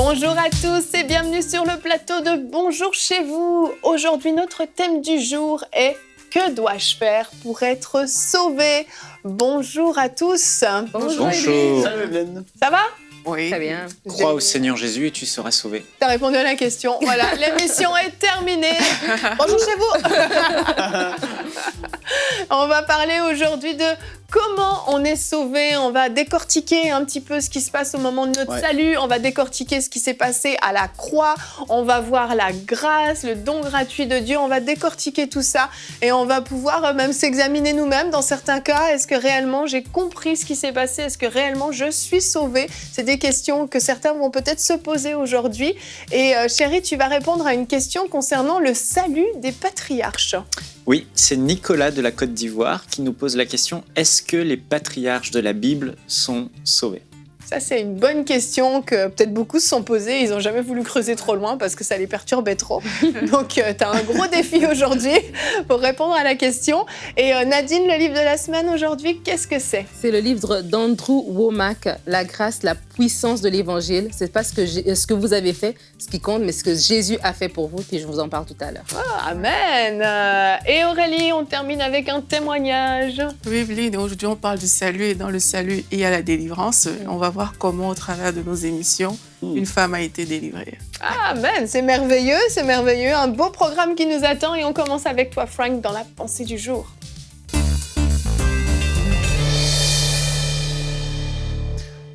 Bonjour à tous et bienvenue sur le plateau de Bonjour chez vous. Aujourd'hui, notre thème du jour est « Que dois-je faire pour être sauvé ?» Bonjour à tous. Bonjour. Salut Evelyne. Ça va? Oui. Très bien. Crois au Seigneur Jésus et tu seras sauvé. T'as répondu à la question. Voilà, l'émission est terminée. Bonjour chez vous. On va parler aujourd'hui de comment on est sauvé. On va décortiquer un petit peu ce qui se passe au moment de notre salut. On va décortiquer ce qui s'est passé à la croix. On va voir la grâce, le don gratuit de Dieu. On va décortiquer tout ça et on va pouvoir même s'examiner nous-mêmes dans certains cas. Est-ce que réellement j'ai compris ce qui s'est passé? Est-ce que réellement je suis sauvé? C'est des questions que certains vont peut-être se poser aujourd'hui. Et chérie, tu vas répondre à une question concernant le salut des patriarches. Oui, c'est Nicolas de la Côte d'Ivoire qui nous pose la question « Est-ce que les patriarches de la Bible sont sauvés ?» Ça, c'est une bonne question que peut-être beaucoup se sont posées. Ils n'ont jamais voulu creuser trop loin parce que ça les perturbait trop. Donc, tu as un gros défi aujourd'hui pour répondre à la question. Et Nadine, le livre de la semaine aujourd'hui, qu'est-ce que c'est? C'est le livre d'Andrew Womack, La grâce, la puissance de l'Évangile. C'est pas ce que vous avez fait, ce qui compte, mais ce que Jésus a fait pour vous. Puis je vous en parle tout à l'heure. Oh, amen. Et Aurélie, on termine avec un témoignage. Oui, Evelyne, aujourd'hui on parle du salut et dans le salut il y a la délivrance. On va voir comment au travers de nos émissions, une femme a été délivrée. Ah, amen, c'est merveilleux, c'est merveilleux. Un beau programme qui nous attend et on commence avec toi, Frank, dans la pensée du jour.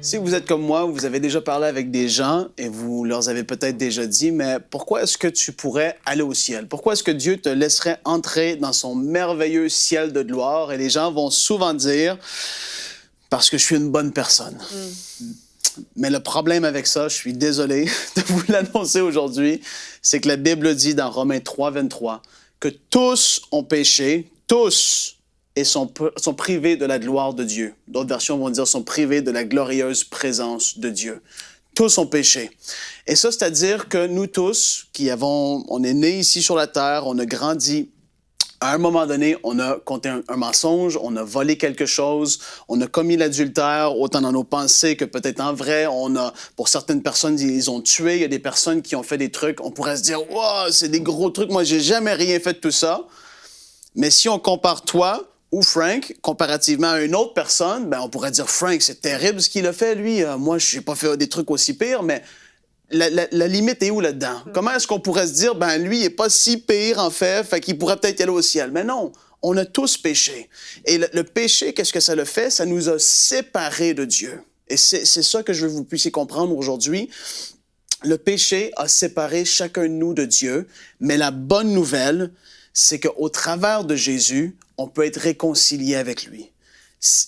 Si vous êtes comme moi, vous avez déjà parlé avec des gens et vous leur avez peut-être déjà dit, mais pourquoi est-ce que tu pourrais aller au ciel? Pourquoi est-ce que Dieu te laisserait entrer dans son merveilleux ciel de gloire? Et les gens vont souvent dire, parce que je suis une bonne personne. Mais le problème avec ça, je suis désolé de vous l'annoncer aujourd'hui, c'est que la Bible dit dans Romains 3, 23, que tous ont péché, tous, et sont privés de la gloire de Dieu. D'autres versions vont dire sont privés de la glorieuse présence de Dieu. Tous ont péché. Et ça, c'est-à-dire que nous tous, on est nés ici sur la terre, on a grandi, à un moment donné, on a compté un mensonge, on a volé quelque chose, on a commis l'adultère, autant dans nos pensées que peut-être en vrai. Pour certaines personnes, ils ont tué. Il y a des personnes qui ont fait des trucs. On pourrait se dire, « Wow, c'est des gros trucs. Moi, j'ai jamais rien fait de tout ça. » Mais si on compare toi ou Frank, comparativement à une autre personne, ben on pourrait dire, Frank, c'est terrible ce qu'il a fait, lui. Moi, je n'ai pas fait des trucs aussi pires, mais la limite est où là-dedans? Comment est-ce qu'on pourrait se dire, ben lui, il n'est pas si pire, en fait qu'il pourrait peut-être y aller au ciel? Mais non, on a tous péché. Et le péché, qu'est-ce que ça le fait? Ça nous a séparés de Dieu. Et c'est ça que je veux que vous puissiez comprendre aujourd'hui. Le péché a séparé chacun de nous de Dieu, mais la bonne nouvelle, c'est qu'au travers de Jésus, on peut être réconcilié avec lui.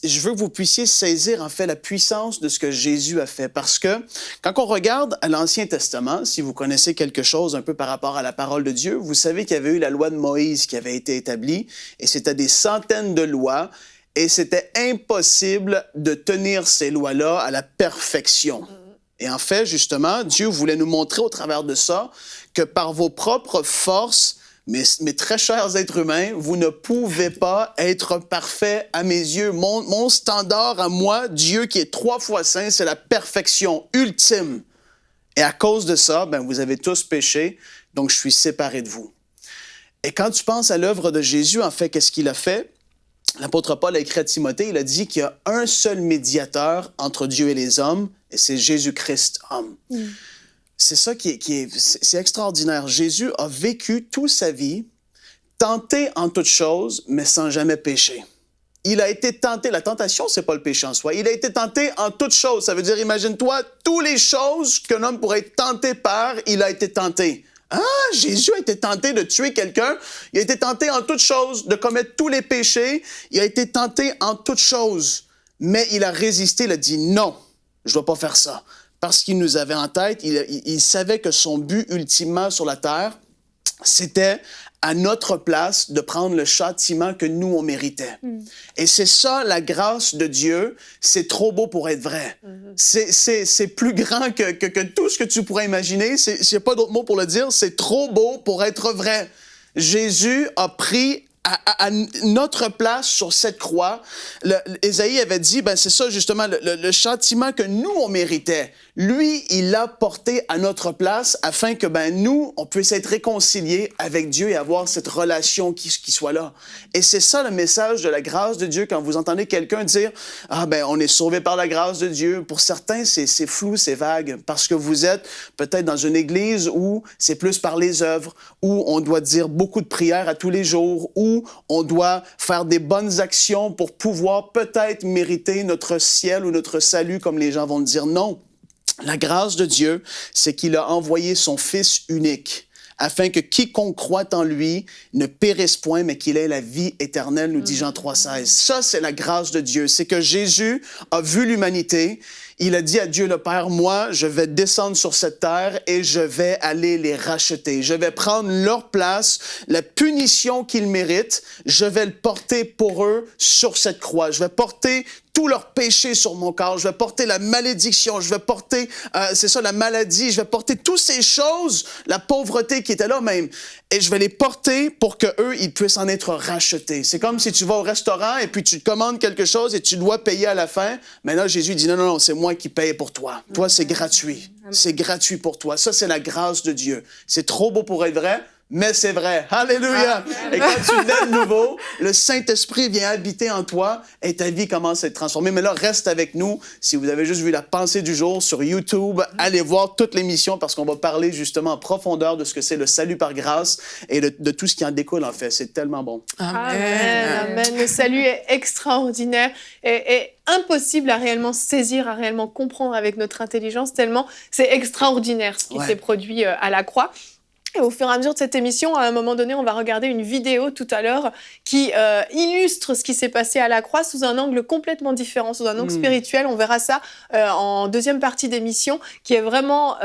Je veux que vous puissiez saisir, en fait, la puissance de ce que Jésus a fait. Parce que quand on regarde à l'Ancien Testament, si vous connaissez quelque chose un peu par rapport à la parole de Dieu, vous savez qu'il y avait eu la loi de Moïse qui avait été établie, et c'était des centaines de lois, et c'était impossible de tenir ces lois-là à la perfection. Et en fait, justement, Dieu voulait nous montrer au travers de ça que par vos propres forces, mes très chers êtres humains, vous ne pouvez pas être parfaits à mes yeux. Mon standard à moi, Dieu qui est 3 fois saint, c'est la perfection ultime. Et à cause de ça, ben, vous avez tous péché, donc je suis séparé de vous. Et quand tu penses à l'œuvre de Jésus, en fait, qu'est-ce qu'il a fait? L'apôtre Paul a écrit à Timothée, il a dit qu'il y a un seul médiateur entre Dieu et les hommes, et c'est Jésus-Christ, homme. C'est ça c'est extraordinaire. Jésus a vécu toute sa vie, tenté en toutes choses, mais sans jamais pécher. Il a été tenté. La tentation, c'est pas le péché en soi. Il a été tenté en toutes choses. Ça veut dire, imagine-toi, toutes les choses qu'un homme pourrait être tenté par, il a été tenté. Ah, Jésus a été tenté de tuer quelqu'un. Il a été tenté en toutes choses, de commettre tous les péchés. Il a été tenté en toutes choses. Mais il a résisté, il a dit non, je ne dois pas faire ça. Parce qu'il nous avait en tête, il savait que son but ultimement sur la terre, c'était à notre place de prendre le châtiment que nous, on méritait. Et c'est ça, la grâce de Dieu, c'est trop beau pour être vrai. C'est plus grand que tout ce que tu pourrais imaginer. Il n'y a pas d'autre mot pour le dire. C'est trop beau pour être vrai. Jésus a pris à notre place sur cette croix. Ésaïe avait dit, ben c'est ça justement, le châtiment que nous, on méritait. Lui, il l'a porté à notre place afin que nous, on puisse être réconciliés avec Dieu et avoir cette relation qui soit là. Et c'est ça le message de la grâce de Dieu quand vous entendez quelqu'un dire « Ah on est sauvé par la grâce de Dieu ». Pour certains, c'est flou, c'est vague parce que vous êtes peut-être dans une église où c'est plus par les œuvres, où on doit dire beaucoup de prières à tous les jours, où on doit faire des bonnes actions pour pouvoir peut-être mériter notre ciel ou notre salut, comme les gens vont le dire. Non. La grâce de Dieu, c'est qu'il a envoyé son Fils unique afin que quiconque croit en lui ne périsse point, mais qu'il ait la vie éternelle, nous dit Jean 3,16. Ça, c'est la grâce de Dieu. C'est que Jésus a vu l'humanité. Il a dit à Dieu le Père, moi, je vais descendre sur cette terre et je vais aller les racheter. Je vais prendre leur place, la punition qu'ils méritent, je vais le porter pour eux sur cette croix. Je vais porter tous leurs péchés sur mon corps. Je vais porter la malédiction. Je vais porter, la maladie. Je vais porter toutes ces choses, la pauvreté qui était là même. Et je vais les porter pour qu'eux, ils puissent en être rachetés. C'est comme si tu vas au restaurant et puis tu te commandes quelque chose et tu dois payer à la fin. Mais là, Jésus dit, non, c'est moi qui paye pour toi. Toi, c'est gratuit. C'est gratuit pour toi. Ça, c'est la grâce de Dieu. C'est trop beau pour être vrai, mais c'est vrai. Alléluia! Et quand tu nais de nouveau, le Saint-Esprit vient habiter en toi et ta vie commence à être transformée. Mais là, reste avec nous. Si vous avez juste vu la pensée du jour sur YouTube, allez voir toute l'émission parce qu'on va parler justement en profondeur de ce que c'est le salut par grâce et de tout ce qui en découle, en fait. C'est tellement bon. Amen. Amen. Le salut est extraordinaire et impossible à réellement saisir, à réellement comprendre avec notre intelligence, tellement c'est extraordinaire ce qui s'est produit à la croix. Et au fur et à mesure de cette émission, à un moment donné, on va regarder une vidéo tout à l'heure qui illustre ce qui s'est passé à la croix sous un angle complètement différent, sous un angle spirituel. On verra ça en deuxième partie d'émission, qui est vraiment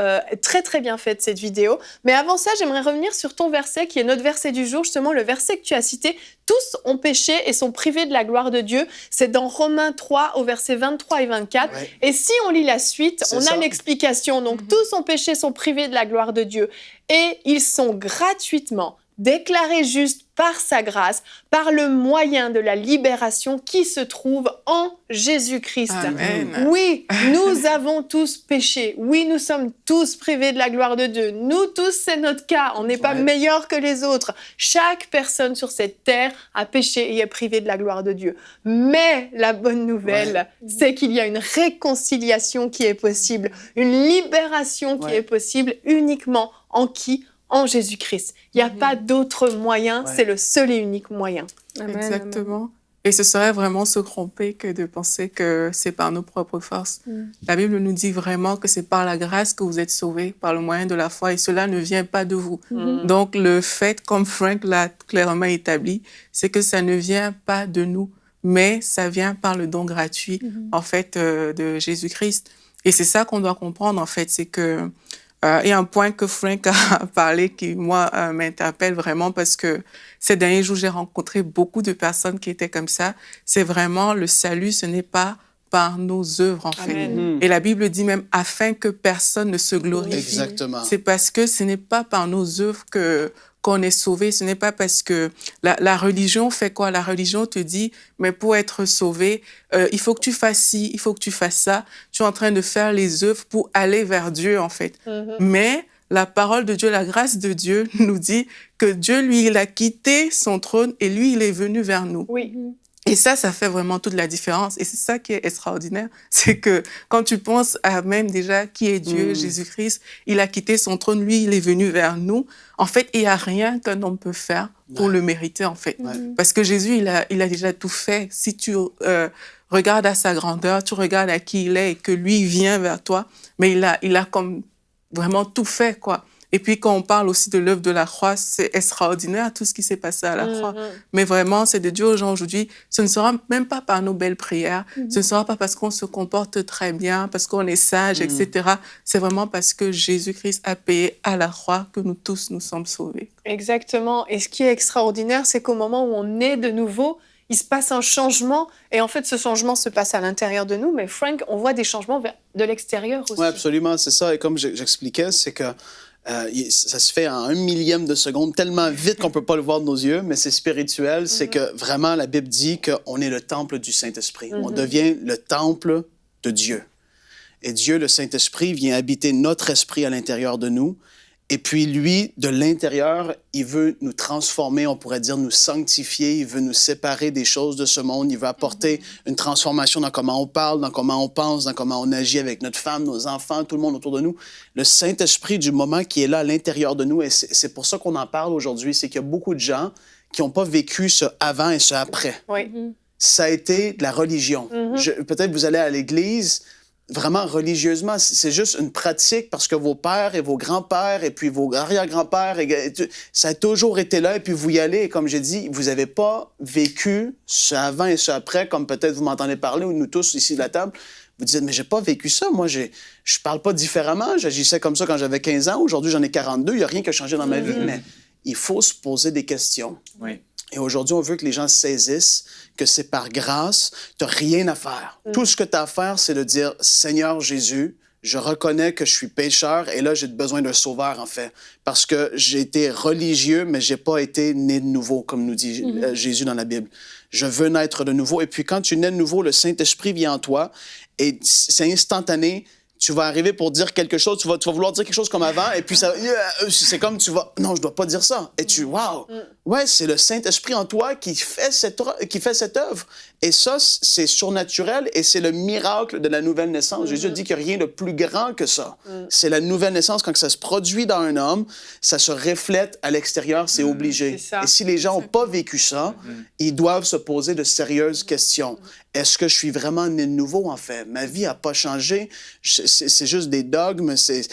très très bien faite, cette vidéo. Mais avant ça, j'aimerais revenir sur ton verset, qui est notre verset du jour, justement le verset que tu as cité. Tous ont péché et sont privés de la gloire de Dieu. C'est dans Romains 3, au verset 23 et 24. Ouais. Et si on lit la suite, on a l'explication. Donc, tous ont péché, sont privés de la gloire de Dieu. Et ils sont gratuitement déclarés justes par sa grâce, par le moyen de la libération qui se trouve en Jésus-Christ. Amen. Oui, nous avons tous péché. Oui, nous sommes tous privés de la gloire de Dieu. Nous tous, c'est notre cas. On n'est pas meilleurs que les autres. Chaque personne sur cette terre a péché et est privée de la gloire de Dieu. Mais la bonne nouvelle, c'est qu'il y a une réconciliation qui est possible, une libération qui est possible uniquement en qui ? En Jésus-Christ. Il n'y a pas d'autre moyen, c'est le seul et unique moyen. Amen, exactement. Amen. Et ce serait vraiment se tromper que de penser que c'est par nos propres forces. La Bible nous dit vraiment que c'est par la grâce que vous êtes sauvés, par le moyen de la foi, et cela ne vient pas de vous. Donc le fait, comme Frank l'a clairement établi, c'est que ça ne vient pas de nous, mais ça vient par le don gratuit, en fait, de Jésus-Christ. Et c'est ça qu'on doit comprendre, en fait, c'est que il y a un point que Frank a parlé qui, moi, m'interpelle vraiment parce que ces derniers jours, j'ai rencontré beaucoup de personnes qui étaient comme ça. C'est vraiment le salut, ce n'est pas par nos œuvres, en fait. Et la Bible dit même « afin que personne ne se glorifie ». Exactement. C'est parce que ce n'est pas par nos œuvres qu'on est sauvé. Ce n'est pas parce que la religion fait quoi? La religion te dit, mais pour être sauvé, il faut que tu fasses ci, il faut que tu fasses ça. Tu es en train de faire les œuvres pour aller vers Dieu, en fait. Mais la parole de Dieu, la grâce de Dieu nous dit que Dieu, lui, il a quitté son trône et lui, il est venu vers nous. Oui. Et ça fait vraiment toute la différence. Et c'est ça qui est extraordinaire. C'est que quand tu penses à même déjà qui est Dieu, Jésus-Christ, il a quitté son trône, lui, il est venu vers nous. En fait, il n'y a rien qu'un homme peut faire pour le mériter, en fait. Parce que Jésus, il a déjà tout fait. Si tu regardes à sa grandeur, tu regardes à qui il est et que lui vient vers toi, mais il a comme vraiment tout fait, quoi. Et puis, quand on parle aussi de l'œuvre de la croix, c'est extraordinaire tout ce qui s'est passé à la croix. Mais vraiment, c'est de dire aux gens aujourd'hui, ce ne sera même pas par nos belles prières, ce ne sera pas parce qu'on se comporte très bien, parce qu'on est sage, etc. C'est vraiment parce que Jésus-Christ a payé à la croix que nous tous nous sommes sauvés. Exactement. Et ce qui est extraordinaire, c'est qu'au moment où on est de nouveau, il se passe un changement. Et en fait, ce changement se passe à l'intérieur de nous. Mais Frank, on voit des changements de l'extérieur aussi. Oui, absolument, c'est ça. Et comme j'expliquais, c'est que Ça se fait en 1/1000 de seconde, tellement vite qu'on ne peut pas le voir de nos yeux, mais c'est spirituel. C'est que vraiment, la Bible dit qu'on est le temple du Saint-Esprit. On devient le temple de Dieu. Et Dieu, le Saint-Esprit, vient habiter notre esprit à l'intérieur de nous. Et puis lui, de l'intérieur, il veut nous transformer, on pourrait dire nous sanctifier, il veut nous séparer des choses de ce monde, il veut apporter une transformation dans comment on parle, dans comment on pense, dans comment on agit avec notre femme, nos enfants, tout le monde autour de nous. Le Saint-Esprit du moment qui est là à l'intérieur de nous, et c'est pour ça qu'on en parle aujourd'hui, c'est qu'il y a beaucoup de gens qui n'ont pas vécu ce avant et ce après. Oui. Ça a été de la religion. Peut-être vous allez à l'église, vraiment religieusement, c'est juste une pratique parce que vos pères et vos grands-pères et puis vos arrière-grands-pères, ça a toujours été là et puis vous y allez. Et comme j'ai dit, vous n'avez pas vécu ce avant et ce après, comme peut-être vous m'entendez parler ou nous tous ici de la table. Vous dites, mais j'ai pas vécu ça. Moi, je parle pas différemment. J'agissais comme ça quand j'avais 15 ans. Aujourd'hui, j'en ai 42. Il n'y a rien qui a changé dans ma vie, mais il faut se poser des questions. Oui. Et aujourd'hui, on veut que les gens saisissent que c'est par grâce, tu n'as rien à faire. Tout ce que tu as à faire, c'est de dire, Seigneur Jésus, je reconnais que je suis pécheur et là, j'ai besoin d'un sauveur, en fait. Parce que j'ai été religieux, mais je n'ai pas été né de nouveau, comme nous dit Jésus dans la Bible. Je veux naître de nouveau. Et puis, quand tu nais de nouveau, le Saint-Esprit vient en toi et c'est instantané. Tu vas arriver pour dire quelque chose, tu vas vouloir dire quelque chose comme avant, et puis c'est comme tu vas, non, je dois pas dire ça. Et wow! Ouais, c'est le Saint-Esprit en toi qui fait cette œuvre. Et ça, c'est surnaturel et c'est le miracle de la nouvelle naissance. Jésus dit qu'il n'y a rien de plus grand que ça. C'est la nouvelle naissance. Quand ça se produit dans un homme, ça se reflète à l'extérieur, c'est obligé. Et si les gens n'ont pas vécu ça, ils doivent se poser de sérieuses questions. Est-ce que je suis vraiment né de nouveau, en fait? Ma vie n'a pas changé. C'est juste des dogmes, c'est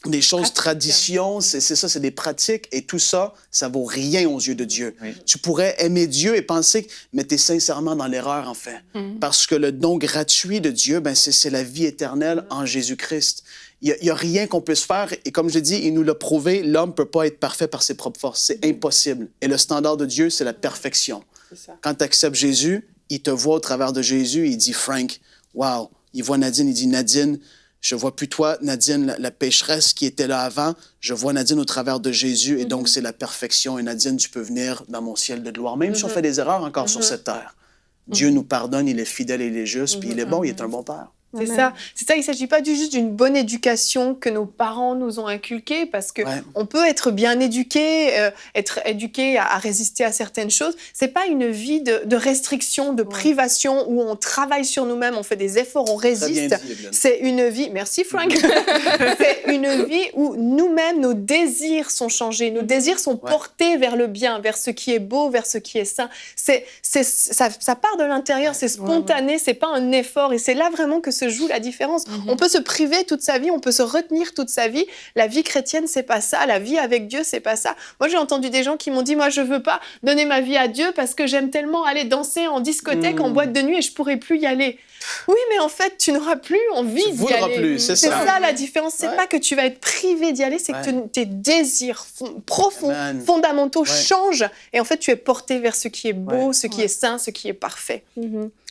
des choses, traditions, c'est ça, c'est des pratiques. Et tout ça, ça vaut rien aux yeux de Dieu. Oui. Tu pourrais aimer Dieu et penser, mais tu es sincèrement dans l'erreur, en fait. Parce que le don gratuit de Dieu, ben, c'est la vie éternelle en Jésus-Christ. Il n'y a rien qu'on puisse faire. Et comme je dis, il nous l'a prouvé, l'homme ne peut pas être parfait par ses propres forces. C'est impossible. Et le standard de Dieu, c'est la perfection. Quand tu acceptes Jésus, il te voit au travers de Jésus, il dit, Frank, wow. Il voit Nadine, il dit, Nadine, je vois plus toi, Nadine, la pécheresse qui était là avant. Je vois Nadine au travers de Jésus et donc c'est la perfection. Et Nadine, tu peux venir dans mon ciel de gloire. Même si on fait des erreurs encore sur cette terre, Dieu nous pardonne, il est fidèle et il est juste, puis il est bon, il est un bon Père. C'est ça. Il ne s'agit pas juste d'une bonne éducation que nos parents nous ont inculquée, parce qu'on peut être bien éduqué, être éduqué à résister à certaines choses. Ce n'est pas une vie de restriction, de privation, où on travaille sur nous-mêmes, on fait des efforts, on résiste. C'est une vie... Merci, Frank. C'est une vie où nous-mêmes, nos désirs sont changés, nos désirs sont portés vers le bien, vers ce qui est beau, vers ce qui est sain. Ça part de l'intérieur, c'est spontané, ce n'est pas un effort. Et c'est là vraiment que se joue la différence. On peut se priver toute sa vie, on peut se retenir toute sa vie. La vie chrétienne, c'est pas ça. La vie avec Dieu, c'est pas ça. Moi, j'ai entendu des gens qui m'ont dit, moi, je veux pas donner ma vie à Dieu parce que j'aime tellement aller danser en discothèque, en boîte de nuit, et je pourrais plus y aller. Oui, mais en fait, tu n'auras plus envie d'y aller. Plus, c'est ça la différence. C'est pas que tu vas être privé d'y aller, c'est que tes désirs profonds, fondamentaux changent. Et en fait, tu es porté vers ce qui est beau, ce qui est sain, ce qui est parfait.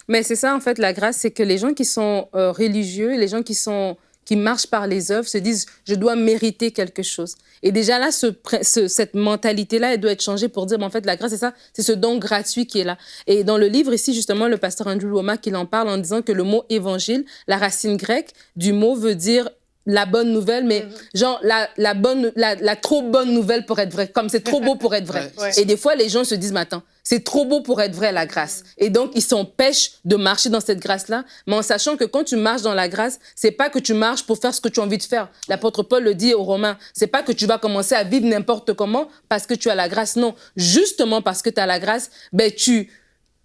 Mais c'est ça, en fait, la grâce, c'est que les gens qui sont religieux, les gens qui marchent par les œuvres se disent « je dois mériter quelque chose ». Et déjà là, cette mentalité-là, elle doit être changée pour dire en fait, la grâce, c'est ça, c'est ce don gratuit qui est là. Et dans le livre ici, justement, le pasteur Andrew Wommack, il en parle en disant que le mot « évangile », la racine grecque du mot veut dire la bonne nouvelle, mais genre la trop bonne nouvelle pour être vraie, comme c'est trop beau pour être vrai. Et des fois, les gens se disent « mais attends, c'est trop beau pour être vrai, la grâce. » Et donc, ils s'empêchent de marcher dans cette grâce-là, mais en sachant que quand tu marches dans la grâce, c'est pas que tu marches pour faire ce que tu as envie de faire. L'apôtre Paul le dit aux Romains, c'est pas que tu vas commencer à vivre n'importe comment parce que tu as la grâce. Non, justement parce que tu as la grâce, ben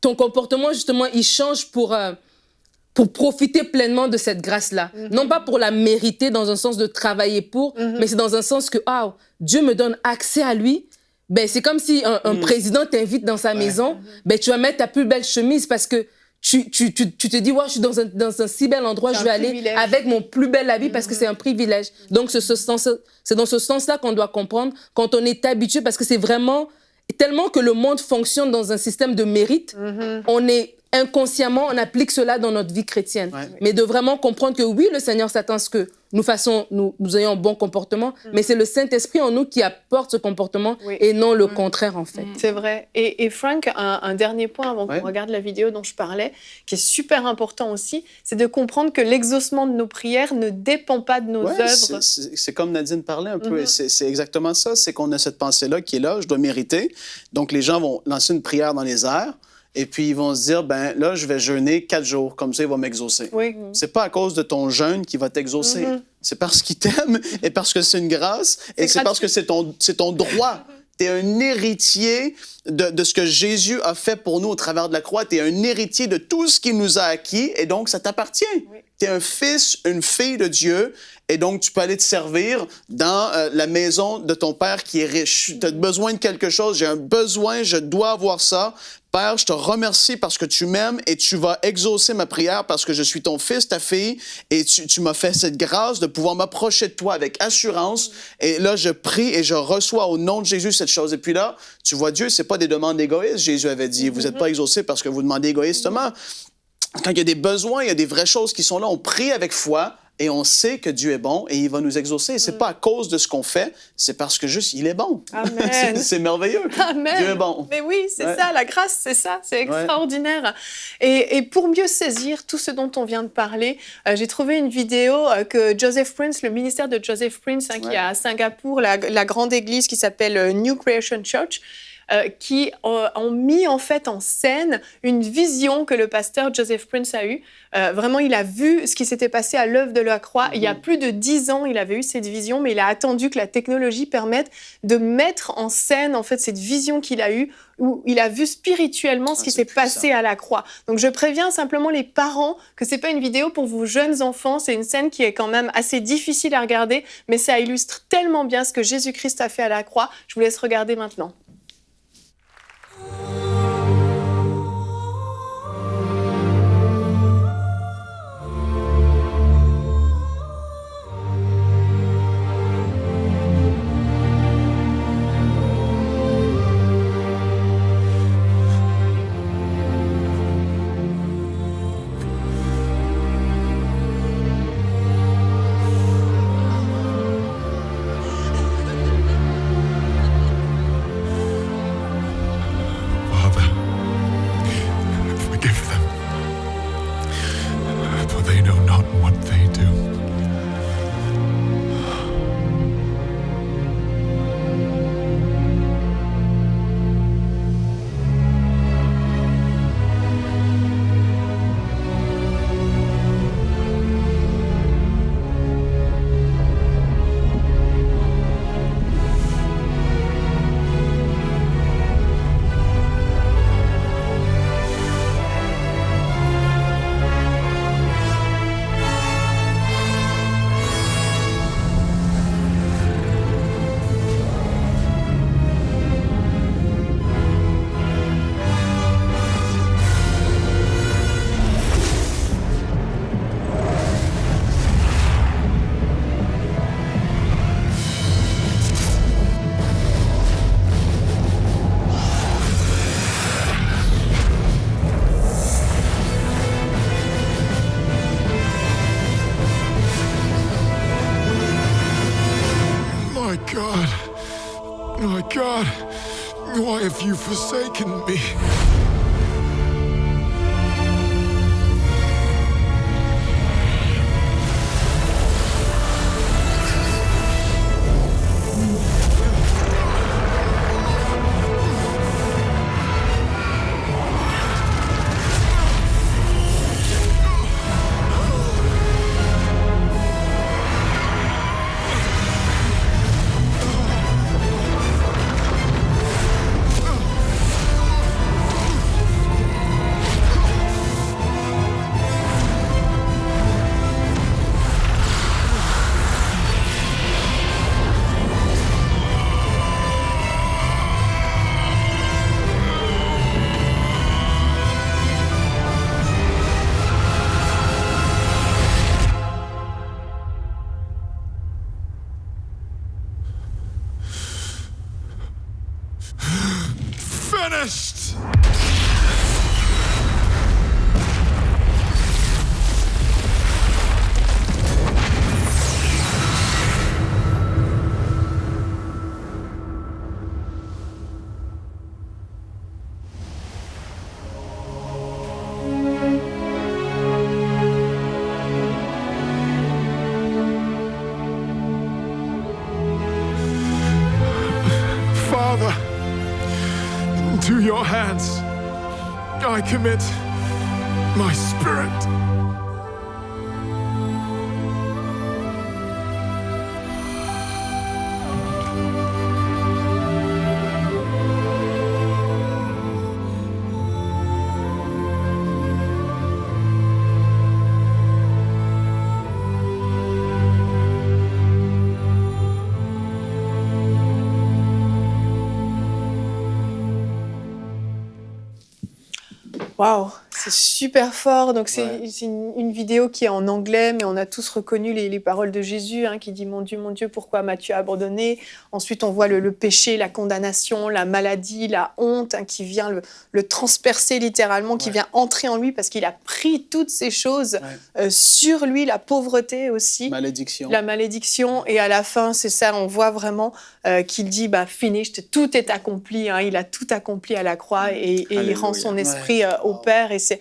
ton comportement, justement, il change pour profiter pleinement de cette grâce-là. Non pas pour la mériter dans un sens de travailler pour, mais c'est dans un sens que, Dieu me donne accès à lui. Ben, c'est comme si un président t'invite dans sa maison, ben, tu vas mettre ta plus belle chemise parce que tu te dis, je suis dans un si bel endroit, je vais aller avec mon plus bel habit parce que c'est un privilège. Donc, c'est dans ce sens-là qu'on doit comprendre quand on est habitué, parce que c'est vraiment tellement que le monde fonctionne dans un système de mérite, on est inconsciemment, on applique cela dans notre vie chrétienne. Ouais. Mais de vraiment comprendre que oui, le Seigneur s'attend à ce que nous ayons un bon comportement, mais c'est le Saint-Esprit en nous qui apporte ce comportement et non le contraire, en fait. C'est vrai. Et Frank, un dernier point avant qu'on regarde la vidéo dont je parlais, qui est super important aussi, c'est de comprendre que l'exaucement de nos prières ne dépend pas de nos œuvres. C'est comme Nadine parlait un peu, c'est exactement ça, c'est qu'on a cette pensée-là qui est là, je dois mériter. Donc les gens vont lancer une prière dans les airs, et puis ils vont se dire, ben là, je vais jeûner 4 jours, comme ça, il va m'exaucer. Oui. C'est pas à cause de ton jeûne qu'il va t'exaucer. C'est parce qu'il t'aime et parce que c'est une grâce et c'est parce que c'est ton droit. Tu es un héritier de ce que Jésus a fait pour nous au travers de la croix. Tu es un héritier de tout ce qu'il nous a acquis et donc ça t'appartient. Tu es un fils, une fille de Dieu et donc tu peux aller te servir dans la maison de ton Père qui est riche. Tu as besoin de quelque chose, j'ai un besoin, je dois avoir ça. Père, je te remercie parce que tu m'aimes et tu vas exaucer ma prière parce que je suis ton fils, ta fille, et tu m'as fait cette grâce de pouvoir m'approcher de toi avec assurance. Et là, je prie et je reçois au nom de Jésus cette chose. Et puis là, tu vois, Dieu, c'est pas des demandes égoïstes, Jésus avait dit. Vous n'êtes pas exaucés parce que vous demandez égoïstement. Quand il y a des besoins, il y a des vraies choses qui sont là, on prie avec foi. Et on sait que Dieu est bon et il va nous exaucer. C'est pas à cause de ce qu'on fait, c'est parce que juste, il est bon. Amen. c'est merveilleux. Amen. Dieu est bon. Mais oui, c'est ça, la grâce, c'est ça, c'est extraordinaire. Et pour mieux saisir tout ce dont on vient de parler, j'ai trouvé une vidéo que Joseph Prince, le ministère de Joseph Prince, qui est à Singapour, la grande église qui s'appelle New Creation Church, qui ont mis en fait en scène une vision que le pasteur Joseph Prince a eue. Vraiment, il a vu ce qui s'était passé à l'œuvre de la croix. Il y a plus de 10 ans, il avait eu cette vision, mais il a attendu que la technologie permette de mettre en scène en fait cette vision qu'il a eue, où il a vu spirituellement ce qui s'est passé à la croix. Donc je préviens simplement les parents que c'est pas une vidéo pour vos jeunes enfants, c'est une scène qui est quand même assez difficile à regarder, mais ça illustre tellement bien ce que Jésus-Christ a fait à la croix. Je vous laisse regarder maintenant. My God, why have you forsaken me? Finished! Into your hands, I commit my spirit. Waouh, c'est super fort. Donc c'est une vidéo qui est en anglais, mais on a tous reconnu les paroles de Jésus qui dit mon Dieu, pourquoi m'as-tu abandonné? Ensuite, on voit le péché, la condamnation, la maladie, la honte qui vient le transpercer littéralement, qui vient entrer en lui parce qu'il a pris toutes ces choses sur lui, la pauvreté aussi, la malédiction. Et à la fin, c'est ça, on voit vraiment qu'il dit finished, tout est accompli. Il a tout accompli à la croix et il rend son esprit au Père. Et c'est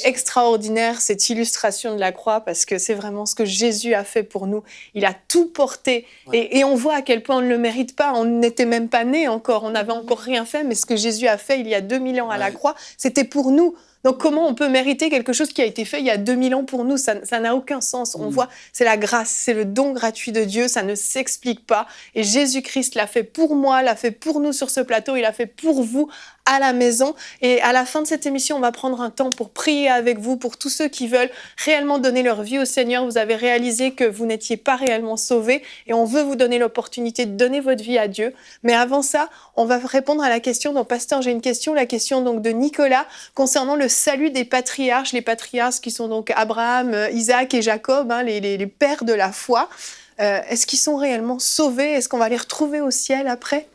extraordinaire cette illustration de la croix parce que c'est vraiment ce que Jésus a fait pour nous. Il a tout porté et on voit à quel point on ne le mérite pas. On n'était même pas nés encore, on n'avait encore rien fait, mais ce que Jésus a fait il y a 2000 ans à la croix, c'était pour nous. Donc comment on peut mériter quelque chose qui a été fait il y a 2000 ans pour nous? Ça n'a aucun sens. On voit, c'est la grâce, c'est le don gratuit de Dieu, ça ne s'explique pas. Et Jésus-Christ l'a fait pour moi, l'a fait pour nous sur ce plateau, il l'a fait pour vous à la maison. Et à la fin de cette émission, on va prendre un temps pour prier avec vous, pour tous ceux qui veulent réellement donner leur vie au Seigneur. Vous avez réalisé que vous n'étiez pas réellement sauvés et on veut vous donner l'opportunité de donner votre vie à Dieu. Mais avant ça, on va répondre à la question. Donc, pasteur, j'ai une question, la question donc de Nicolas concernant le salut des patriarches. Les patriarches qui sont donc Abraham, Isaac et Jacob, les pères de la foi. Est-ce qu'ils sont réellement sauvés? Est-ce qu'on va les retrouver au ciel après?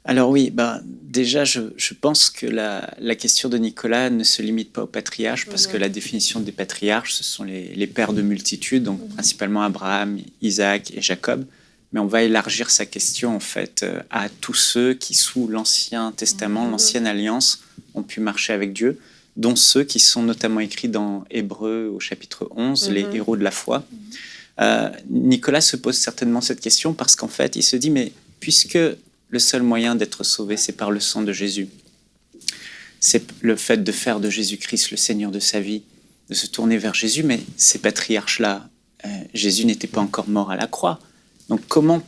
Alors oui, déjà, je pense que la question de Nicolas ne se limite pas aux patriarches, parce que la définition des patriarches, ce sont les pères de multitudes, donc principalement Abraham, Isaac et Jacob. Mais on va élargir sa question, en fait, à tous ceux qui, sous l'Ancien Testament, l'Ancienne Alliance, ont pu marcher avec Dieu, dont ceux qui sont notamment écrits dans Hébreux au chapitre 11, les héros de la foi. Nicolas se pose certainement cette question parce qu'en fait, il se dit, mais puisque le seul moyen d'être sauvé, c'est par le sang de Jésus. C'est le fait de faire de Jésus-Christ le Seigneur de sa vie, de se tourner vers Jésus. Mais ces patriarches-là, Jésus n'était pas encore mort à la croix. Donc comment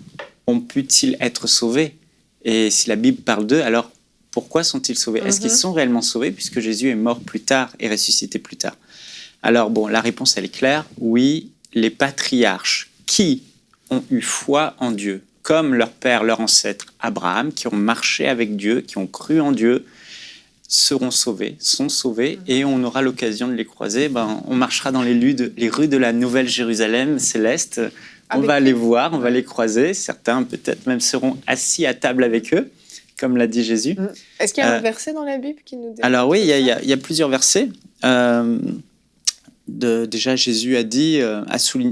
ont pu-ils être sauvés? Et si la Bible parle d'eux, alors pourquoi sont-ils sauvés? Est-ce qu'ils sont réellement sauvés puisque Jésus est mort plus tard et ressuscité plus tard? Alors la réponse elle est claire. Oui, les patriarches qui ont eu foi en Dieu, comme leur père, leur ancêtre Abraham, qui ont marché avec Dieu, qui ont cru en Dieu, seront sauvés, sont sauvés, et on aura l'occasion de les croiser. On marchera dans les rues de la Nouvelle Jérusalem céleste. On va les voir, on va les croiser. Certains peut-être même seront assis à table avec eux, comme l'a dit Jésus. Est-ce qu'il y a un verset dans la Bible qui nous dit? Alors oui, il y a plusieurs versets. Déjà, Jésus a dit,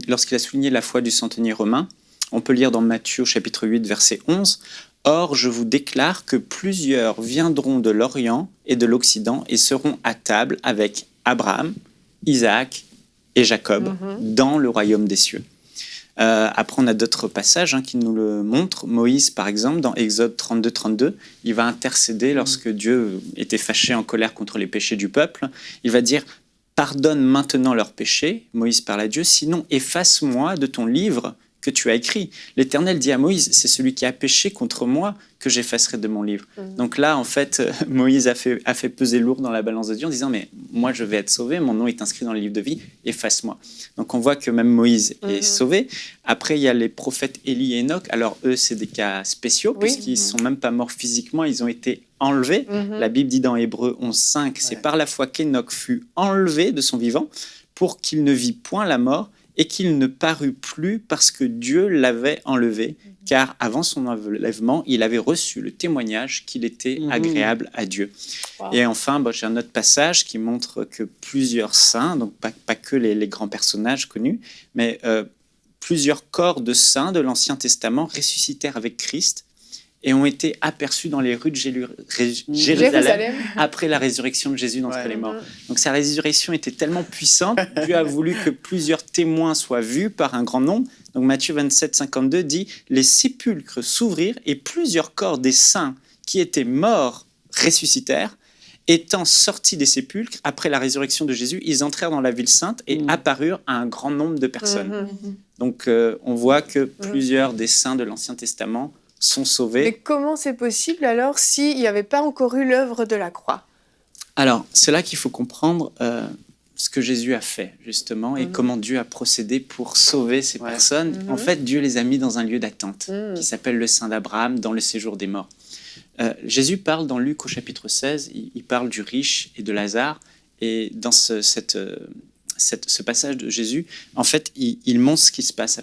lorsqu'il a souligné la foi du centenier romain, on peut lire dans Matthieu chapitre 8, verset 11, « Or, je vous déclare que plusieurs viendront de l'Orient et de l'Occident et seront à table avec Abraham, Isaac et Jacob dans le royaume des cieux. » Après, on a d'autres passages qui nous le montrent. Moïse, par exemple, dans Exode 32, 32, il va intercéder lorsque Dieu était fâché en colère contre les péchés du peuple. Il va dire « Pardonne maintenant leurs péchés », Moïse parle à Dieu, « sinon efface-moi de ton livre que tu as écrit. » L'Éternel dit à Moïse, c'est celui qui a péché contre moi que j'effacerai de mon livre. Donc là, en fait, Moïse a fait peser lourd dans la balance de Dieu en disant, mais moi, je vais être sauvé, mon nom est inscrit dans le livre de vie, efface-moi. Donc on voit que même Moïse est sauvé. Après, il y a les prophètes Élie et Enoch. Alors eux, c'est des cas spéciaux, puisqu'ils ne sont même pas morts physiquement, ils ont été enlevés. La Bible dit dans Hébreux 11.5, c'est par la foi qu'Enoch fut enlevé de son vivant pour qu'il ne vit point la mort, et qu'il ne parut plus parce que Dieu l'avait enlevé, car avant son enlèvement, il avait reçu le témoignage qu'il était agréable à Dieu. Et enfin, j'ai un autre passage qui montre que plusieurs saints, donc pas que les grands personnages connus, mais plusieurs corps de saints de l'Ancien Testament ressuscitèrent avec Christ et ont été aperçus dans les rues de Jérusalem après la résurrection de Jésus d'entre les morts. Donc sa résurrection était tellement puissante, Dieu a voulu que plusieurs témoins soient vus par un grand nombre. Donc Matthieu 27, 52 dit « Les sépulcres s'ouvrirent et plusieurs corps des saints qui étaient morts ressuscitèrent. Étant sortis des sépulcres, après la résurrection de Jésus, ils entrèrent dans la ville sainte et apparurent à un grand nombre de personnes. Donc, on voit que plusieurs des saints de l'Ancien Testament sont sauvés. Mais comment c'est possible alors s'il n'y avait pas encore eu l'œuvre de la croix? Alors, c'est là qu'il faut comprendre ce que Jésus a fait, justement, et comment Dieu a procédé pour sauver ces personnes. En fait, Dieu les a mis dans un lieu d'attente qui s'appelle le sein d'Abraham, dans le séjour des morts. Jésus parle dans Luc au chapitre 16, il parle du riche et de Lazare, et dans ce passage de Jésus, en fait, il montre ce qui se passe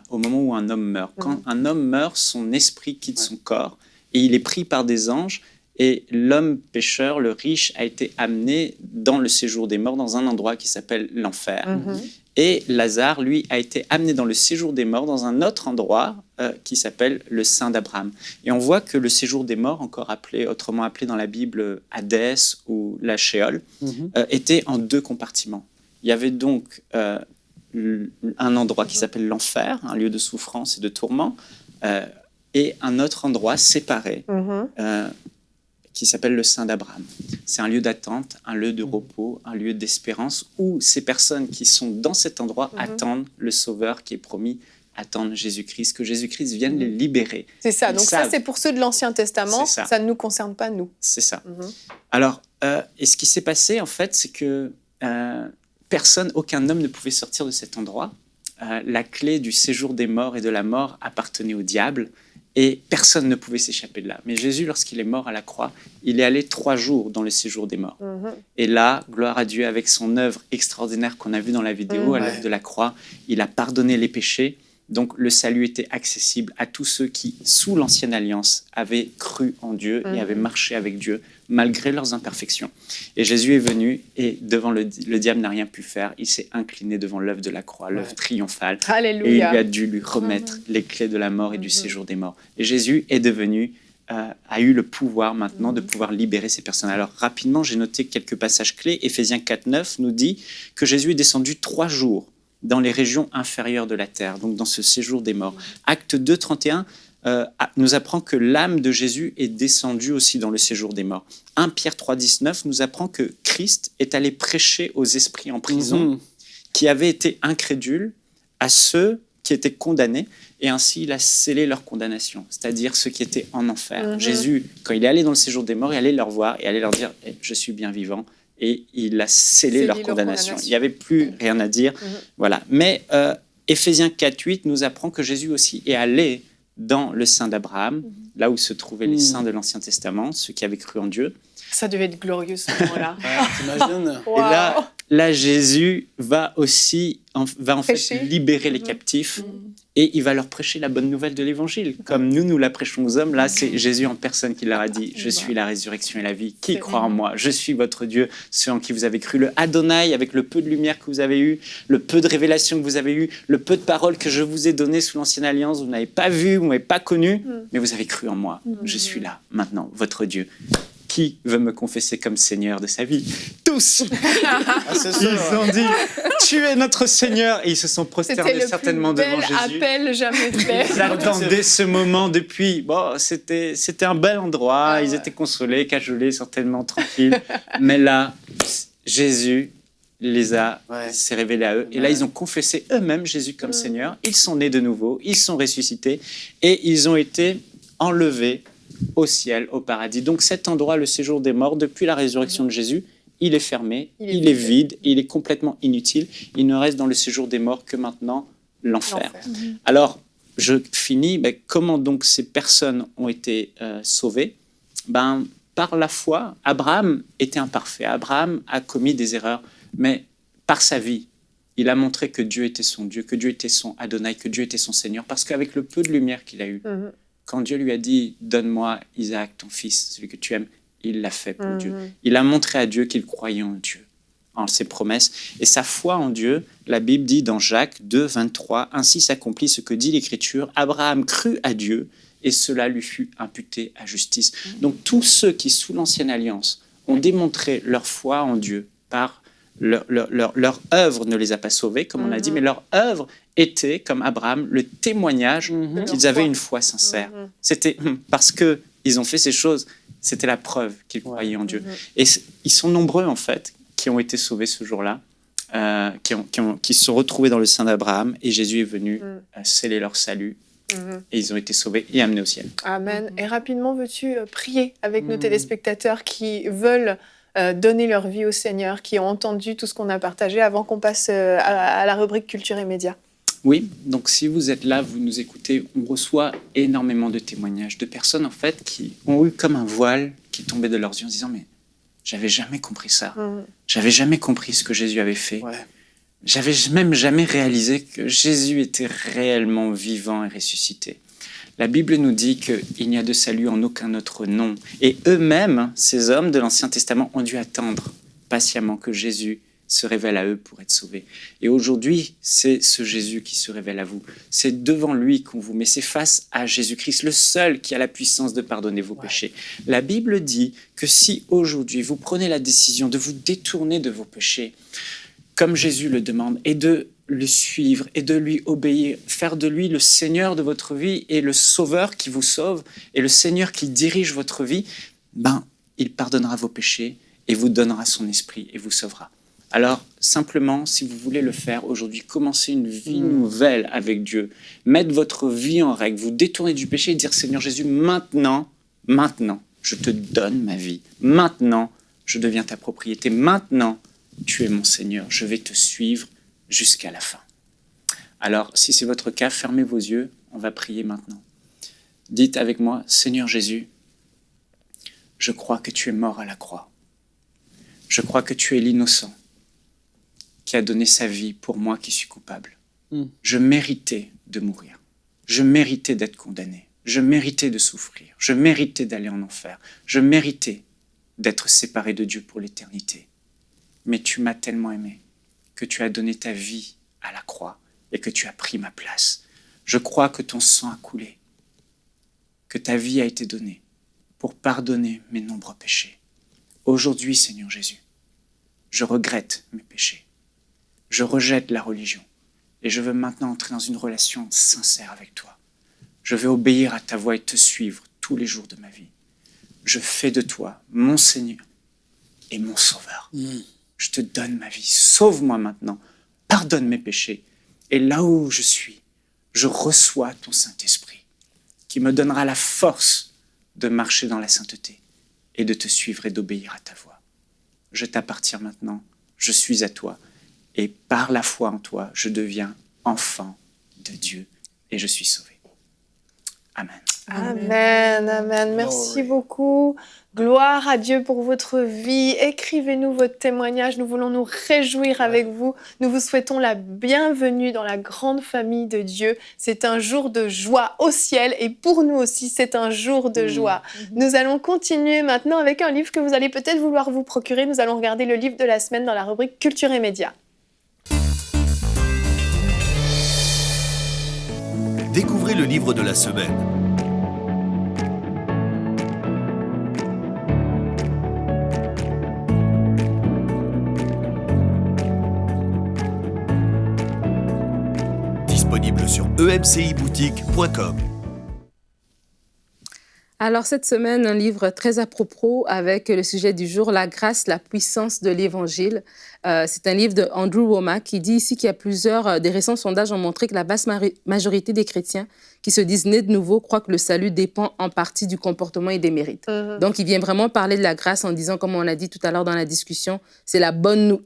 au moment où un homme meurt. Quand un homme meurt, son esprit quitte son corps, et il est pris par des anges, et l'homme pécheur, le riche, a été amené dans le séjour des morts, dans un endroit qui s'appelle l'enfer. Et Lazare, lui, a été amené dans le séjour des morts, dans un autre endroit qui s'appelle le sein d'Abraham. Et on voit que le séjour des morts, autrement appelé dans la Bible Hadès ou la Sheol, était en 2 compartiments. Il y avait donc un endroit qui s'appelle l'enfer, un lieu de souffrance et de tourment, et un autre endroit séparé qui s'appelle le sein d'Abraham. C'est un lieu d'attente, un lieu de repos, un lieu d'espérance où ces personnes qui sont dans cet endroit attendent le Sauveur qui est promis, attendent Jésus-Christ, que Jésus-Christ vienne les libérer. C'est ça, donc ça c'est pour ceux de l'Ancien Testament, ça ne nous concerne pas nous. C'est ça. Alors, et ce qui s'est passé en fait, c'est que aucun homme ne pouvait sortir de cet endroit. La clé du séjour des morts et de la mort appartenait au diable. Et personne ne pouvait s'échapper de là. Mais Jésus, lorsqu'il est mort à la croix, il est allé 3 jours dans le séjour des morts. Et là, gloire à Dieu, avec son œuvre extraordinaire qu'on a vue dans la vidéo, à l'œuvre de la croix, il a pardonné les péchés. Donc le salut était accessible à tous ceux qui, sous l'Ancienne Alliance, avaient cru en Dieu et avaient marché avec Dieu, malgré leurs imperfections. Et Jésus est venu et devant le diable n'a rien pu faire. Il s'est incliné devant l'œuvre de la croix, l'œuvre triomphale. Alléluia. Et il lui a dû lui remettre les clés de la mort et du séjour des morts. Et Jésus est devenu, a eu le pouvoir maintenant de pouvoir libérer ces personnes. Alors rapidement, j'ai noté quelques passages clés. Éphésiens 4:9 nous dit que Jésus est descendu 3 jours dans les régions inférieures de la terre, donc dans ce séjour des morts. Acte 2:31 nous apprend que l'âme de Jésus est descendue aussi dans le séjour des morts. 1 Pierre 3:19 nous apprend que Christ est allé prêcher aux esprits en prison qui avaient été incrédules à ceux qui étaient condamnés, et ainsi il a scellé leur condamnation, c'est-à-dire ceux qui étaient en enfer. Jésus, quand il est allé dans le séjour des morts, il allait leur voir et allait leur dire « Je suis bien vivant ». Et il a scellé leur condamnation. Il n'y avait plus rien à dire. Voilà. Mais Éphésiens 4:8 nous apprend que Jésus aussi est allé dans le sein d'Abraham, là où se trouvaient les saints de l'Ancien Testament, ceux qui avaient cru en Dieu. Ça devait être glorieux ce moment-là. T'imagines? Et là, Jésus va en fait libérer les captifs et il va leur prêcher la bonne nouvelle de l'Évangile. Comme nous la prêchons aux hommes, là, c'est Jésus en personne qui leur a dit « Je suis la résurrection et la vie. Qui croit en moi? Je suis votre Dieu, ceux en qui vous avez cru. » Le Adonai, avec le peu de lumière que vous avez eu, le peu de révélation que vous avez eu, le peu de paroles que je vous ai données sous l'Ancienne Alliance, vous n'avez pas vu, vous n'avez pas connu, mais vous avez cru en moi. Je suis là, maintenant, votre Dieu. Qui veut me confesser comme Seigneur de sa vie? Tous. Ils ont dit « Tu es notre Seigneur » et ils se sont prosternés certainement devant Jésus. C'était le plus bel appel jamais fait. Ils attendaient ce moment depuis. Bon, c'était un bel endroit. Ils étaient consolés, cajolés, certainement tranquilles. Mais là, Jésus s'est révélé à eux. Et là, ils ont confessé eux-mêmes Jésus comme Seigneur. Ils sont nés de nouveau. Ils sont ressuscités et ils ont été enlevés au ciel, au paradis. Donc cet endroit, le séjour des morts, depuis la résurrection de Jésus, il est fermé, il est vide, il est complètement inutile. Il ne reste dans le séjour des morts que maintenant l'enfer. Alors, je finis. Comment donc ces personnes ont été sauvées? Par la foi. Abraham était imparfait. Abraham a commis des erreurs, mais par sa vie, il a montré que Dieu était son Dieu, que Dieu était son Adonai, que Dieu était son Seigneur, parce qu'avec le peu de lumière qu'il a eu, quand Dieu lui a dit « Donne-moi Isaac, ton fils, celui que tu aimes », il l'a fait pour Dieu. Il a montré à Dieu qu'il croyait en Dieu, en ses promesses. Et sa foi en Dieu, la Bible dit dans Jacques 2:23, « Ainsi s'accomplit ce que dit l'Écriture, Abraham crut à Dieu et cela lui fut imputé à justice. » Donc tous ceux qui, sous l'Ancienne Alliance, ont démontré leur foi en Dieu par leur œuvre ne les a pas sauvés, comme on a dit, mais leur œuvre était, comme Abraham, le témoignage qu'ils avaient une foi sincère. C'était parce qu'ils ont fait ces choses, C'était la preuve qu'ils croyaient en Dieu. Et ils sont nombreux, en fait, qui ont été sauvés ce jour-là, qui se sont retrouvés dans le sein d'Abraham, et Jésus est venu sceller leur salut. Et ils ont été sauvés et amenés au ciel. Amen. Et rapidement, veux-tu prier avec nos téléspectateurs qui veulent donner leur vie au Seigneur, qui ont entendu tout ce qu'on a partagé avant qu'on passe à la rubrique Culture et Médias? Oui, donc si vous êtes là, vous nous écoutez, on reçoit énormément de témoignages de personnes en fait qui ont eu comme un voile qui tombait de leurs yeux en se disant « mais j'avais jamais compris ça, j'avais jamais compris ce que Jésus avait fait, j'avais même jamais réalisé que Jésus était réellement vivant et ressuscité ». La Bible nous dit qu'il n'y a de salut en aucun autre nom. Et eux-mêmes, ces hommes de l'Ancien Testament, ont dû attendre patiemment que Jésus se révèle à eux pour être sauvés. Et aujourd'hui, c'est ce Jésus qui se révèle à vous. C'est devant lui qu'on vous met. C'est face à Jésus-Christ, le seul qui a la puissance de pardonner vos péchés. La Bible dit que si aujourd'hui vous prenez la décision de vous détourner de vos péchés, comme Jésus le demande, et de le suivre et de lui obéir, faire de lui le Seigneur de votre vie et le Sauveur qui vous sauve et le Seigneur qui dirige votre vie, il pardonnera vos péchés et vous donnera son esprit et vous sauvera. Alors, simplement, si vous voulez le faire aujourd'hui, commencez une vie nouvelle avec Dieu. Mettre votre vie en règle, vous détourner du péché et dire « Seigneur Jésus, maintenant, je te donne ma vie. Maintenant, je deviens ta propriété. Maintenant, tu es mon Seigneur. Je vais te suivre jusqu'à la fin. » Alors, si c'est votre cas, fermez vos yeux. On va prier maintenant. Dites avec moi « Seigneur Jésus, je crois que tu es mort à la croix. Je crois que tu es l'innocent qui a donné sa vie pour moi qui suis coupable. Je méritais de mourir. Je méritais d'être condamné. Je méritais de souffrir. Je méritais d'aller en enfer. Je méritais d'être séparé de Dieu pour l'éternité. Mais tu m'as tellement aimé que tu as donné ta vie à la croix et que tu as pris ma place. Je crois que ton sang a coulé, que ta vie a été donnée pour pardonner mes nombreux péchés. Aujourd'hui, Seigneur Jésus, je regrette mes péchés. Je rejette la religion et je veux maintenant entrer dans une relation sincère avec toi. Je veux obéir à ta voix et te suivre tous les jours de ma vie. Je fais de toi mon Seigneur et mon Sauveur. Je te donne ma vie. Sauve-moi maintenant. Pardonne mes péchés. Et là où je suis, je reçois ton Saint-Esprit qui me donnera la force de marcher dans la sainteté et de te suivre et d'obéir à ta voix. Je t'appartiens maintenant. Je suis à toi. Et par la foi en toi, je deviens enfant de Dieu et je suis sauvé. Amen. Amen, amen. Merci beaucoup. Gloire à Dieu pour votre vie. Écrivez-nous votre témoignage. Nous voulons nous réjouir avec vous. Nous vous souhaitons la bienvenue dans la grande famille de Dieu. C'est un jour de joie au ciel et pour nous aussi, c'est un jour de joie. Nous allons continuer maintenant avec un livre que vous allez peut-être vouloir vous procurer. Nous allons regarder le livre de la semaine dans la rubrique Culture et Médias. Découvrez le livre de la semaine. Disponible sur emciboutique.com. Alors cette semaine, un livre très à propos avec le sujet du jour, la grâce, la puissance de l'Évangile. C'est un livre de Andrew Wommack qui dit ici qu'il y a des récents sondages ont montré que la vaste majorité des chrétiens qui se disent nés de nouveau croient que le salut dépend en partie du comportement et des mérites. Donc il vient vraiment parler de la grâce en disant, comme on a dit tout à l'heure dans la discussion, c'est la bonne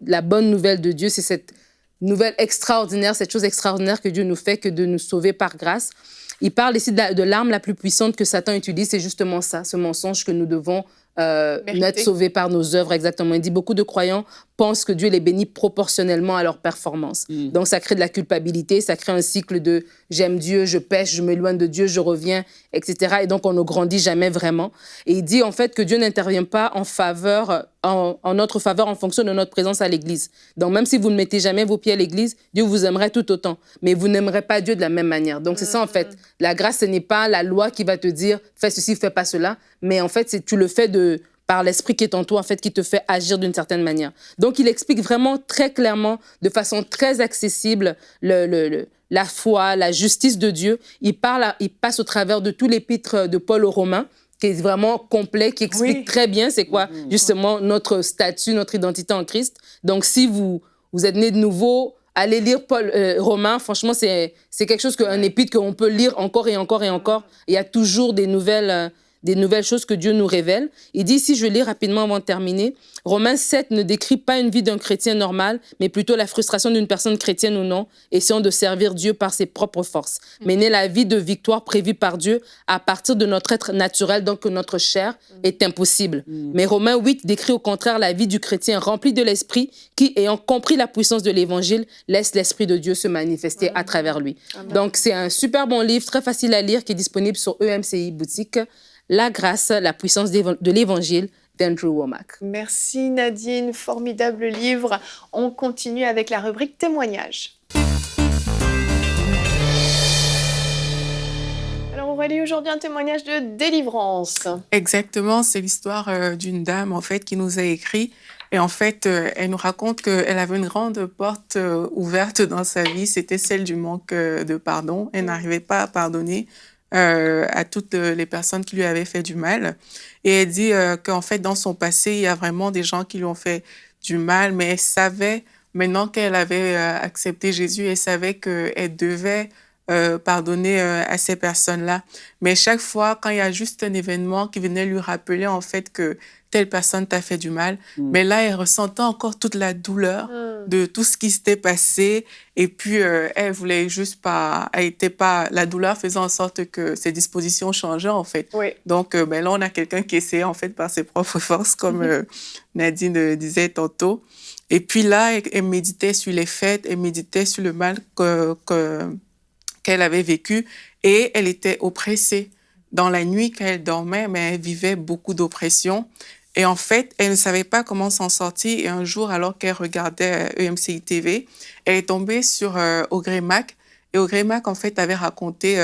nouvelle de Dieu, c'est cette nouvelle extraordinaire, cette chose extraordinaire que Dieu nous fait que de nous sauver par grâce. Il parle ici de l'arme la plus puissante que Satan utilise, c'est justement ça, ce mensonge que nous devons être sauvés par nos œuvres, exactement. Il dit beaucoup de croyants pensent que Dieu les bénit proportionnellement à leur performance. Donc ça crée de la culpabilité, ça crée un cycle de j'aime Dieu, je pêche, je m'éloigne de Dieu, je reviens, etc. Et donc on ne grandit jamais vraiment. Et il dit en fait que Dieu n'intervient pas en notre faveur en fonction de notre présence à l'église. Donc même si vous ne mettez jamais vos pieds à l'église, Dieu vous aimerait tout autant, mais vous n'aimerez pas Dieu de la même manière. Donc c'est ça en fait. La grâce, ce n'est pas la loi qui va te dire fais ceci, fais pas cela, mais en fait tu le fais par l'esprit qui est en toi, en fait, qui te fait agir d'une certaine manière. Donc, il explique vraiment très clairement, de façon très accessible, la foi, la justice de Dieu. Il passe au travers de tout l'épître de Paul aux Romains, qui est vraiment complet, qui explique très bien c'est quoi justement notre statut, notre identité en Christ. Donc, si vous êtes né de nouveau, allez lire Romains. Franchement, c'est quelque chose, un épître qu'on peut lire encore et encore et encore. Il y a toujours des nouvelles choses que Dieu nous révèle. Il dit, ici, je lis rapidement avant de terminer, Romains 7 ne décrit pas une vie d'un chrétien normal, mais plutôt la frustration d'une personne chrétienne ou non, essayant de servir Dieu par ses propres forces. Mener la vie de victoire prévue par Dieu à partir de notre être naturel, donc que notre chair est impossible. Mais Romains 8 décrit au contraire la vie du chrétien rempli de l'esprit qui, ayant compris la puissance de l'évangile, laisse l'esprit de Dieu se manifester à travers lui. Donc, c'est un super bon livre, très facile à lire, qui est disponible sur EMCI Boutique. La grâce, la puissance de l'évangile d'Andrew Wommack. Merci Nadine, formidable livre. On continue avec la rubrique témoignages. Alors Aurélie, aujourd'hui un témoignage de délivrance. Exactement, c'est l'histoire d'une dame en fait qui nous a écrit. Et en fait, elle nous raconte qu'elle avait une grande porte ouverte dans sa vie, c'était celle du manque de pardon. Elle n'arrivait pas à pardonner à toutes les personnes qui lui avaient fait du mal. Et elle dit qu'en fait, dans son passé, il y a vraiment des gens qui lui ont fait du mal, mais elle savait, maintenant qu'elle avait accepté Jésus, elle savait qu'elle devait pardonner à ces personnes-là. Mais chaque fois, quand il y a juste un événement qui venait lui rappeler en fait que telle personne t'a fait du mal, mais là, elle ressentait encore toute la douleur de tout ce qui s'était passé. Et puis, elle voulait juste pas... La douleur faisait en sorte que ses dispositions changeaient, en fait. Oui. Donc, là, on a quelqu'un qui essayait, en fait, par ses propres forces, comme Nadine disait tantôt. Et puis là, elle méditait sur les faits, elle méditait sur le mal qu'elle avait vécu. Et elle était oppressée. Dans la nuit, quand elle dormait, mais elle vivait beaucoup d'oppression. Et en fait, elle ne savait pas comment s'en sortir. Et un jour, alors qu'elle regardait EMCI TV, elle est tombée sur Audrey Mack. Et Audrey Mack, en fait, avait raconté,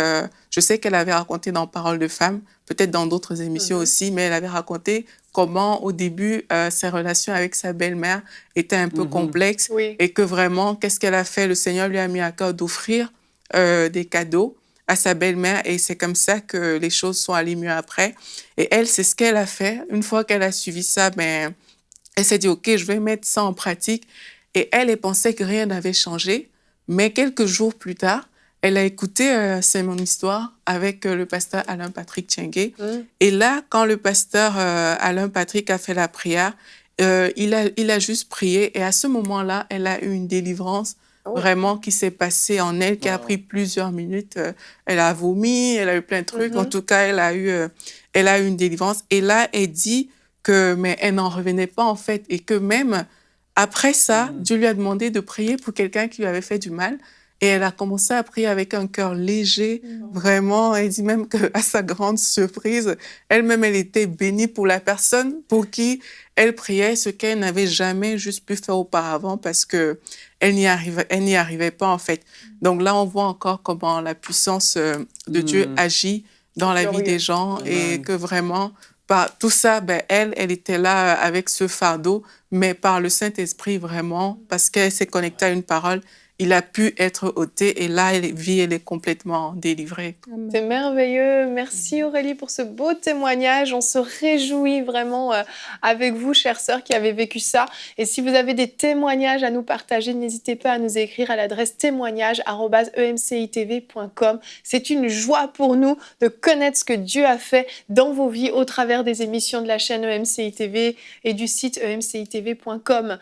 je sais qu'elle avait raconté dans Parole de femme, peut-être dans d'autres émissions aussi, mais elle avait raconté comment, au début, ses relations avec sa belle-mère étaient un peu complexes. Oui. Et que vraiment, qu'est-ce qu'elle a fait? Le Seigneur lui a mis à cœur d'offrir des cadeaux à sa belle-mère, et c'est comme ça que les choses sont allées mieux après. Et elle, c'est ce qu'elle a fait. Une fois qu'elle a suivi ça, elle s'est dit, OK, je vais mettre ça en pratique. Et elle pensait que rien n'avait changé. Mais quelques jours plus tard, elle a écouté C'est mon histoire avec le pasteur Alain Patrick Tchengué. Et là, quand le pasteur Alain Patrick a fait la prière, il a juste prié. Et à ce moment-là, elle a eu une délivrance vraiment qui s'est passée en elle, qui a pris plusieurs minutes. Elle a vomi, elle a eu plein de trucs. En tout cas, elle a eu une délivrance. Et là, elle dit mais elle n'en revenait pas, en fait. Et que même après ça, Dieu lui a demandé de prier pour quelqu'un qui lui avait fait du mal. Et elle a commencé à prier avec un cœur léger, vraiment. Elle dit même qu'à sa grande surprise, elle-même, elle était bénie pour la personne pour qui elle priait, ce qu'elle n'avait jamais juste pu faire auparavant parce qu'elle n'y arrivait pas, en fait. Donc là, on voit encore comment la puissance de Dieu agit dans la vie des gens et que vraiment, par tout ça, elle était là avec ce fardeau, mais par le Saint-Esprit, vraiment, parce qu'elle s'est connectée à une parole, il a pu être ôté et là, elle est complètement délivrée. C'est merveilleux. Merci Aurélie pour ce beau témoignage. On se réjouit vraiment avec vous, chères sœurs, qui avez vécu ça. Et si vous avez des témoignages à nous partager, n'hésitez pas à nous écrire à l'adresse témoignage@emcitv.com. C'est une joie pour nous de connaître ce que Dieu a fait dans vos vies au travers des émissions de la chaîne EMCI TV et du site emcitv.com.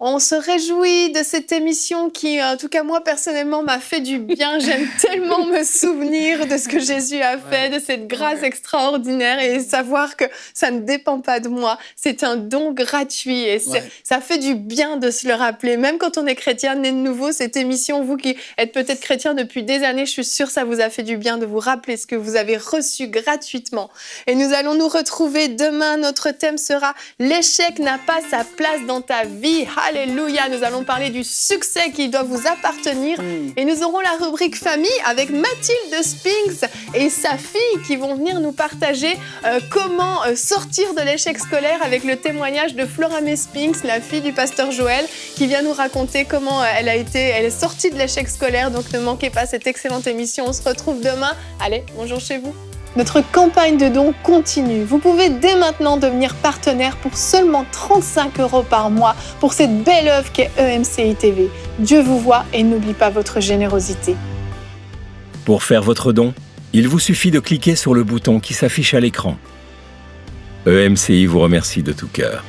On se réjouit de cette émission qui, en tout cas moi personnellement, m'a fait du bien. J'aime tellement me souvenir de ce que Jésus a fait, de cette grâce extraordinaire et savoir que ça ne dépend pas de moi. C'est un don gratuit et ça fait du bien de se le rappeler. Même quand on est chrétien, né de nouveau, cette émission, vous qui êtes peut-être chrétien depuis des années, je suis sûre que ça vous a fait du bien de vous rappeler ce que vous avez reçu gratuitement. Et nous allons nous retrouver demain. Notre thème sera « L'échec n'a pas sa place dans ta vie ». Alléluia, nous allons parler du succès qui doit vous appartenir. Et nous aurons la rubrique famille avec Mathilde Spinks et sa fille qui vont venir nous partager comment sortir de l'échec scolaire avec le témoignage de Floramé Spinks, la fille du pasteur Joël, qui vient nous raconter comment elle est sortie de l'échec scolaire. Donc ne manquez pas cette excellente émission. On se retrouve demain. Allez, bonjour chez vous. Notre campagne de dons continue. Vous pouvez dès maintenant devenir partenaire pour seulement 35 € par mois pour cette belle œuvre qu'est EMCI TV. Dieu vous voit et n'oublie pas votre générosité. Pour faire votre don, il vous suffit de cliquer sur le bouton qui s'affiche à l'écran. EMCI vous remercie de tout cœur.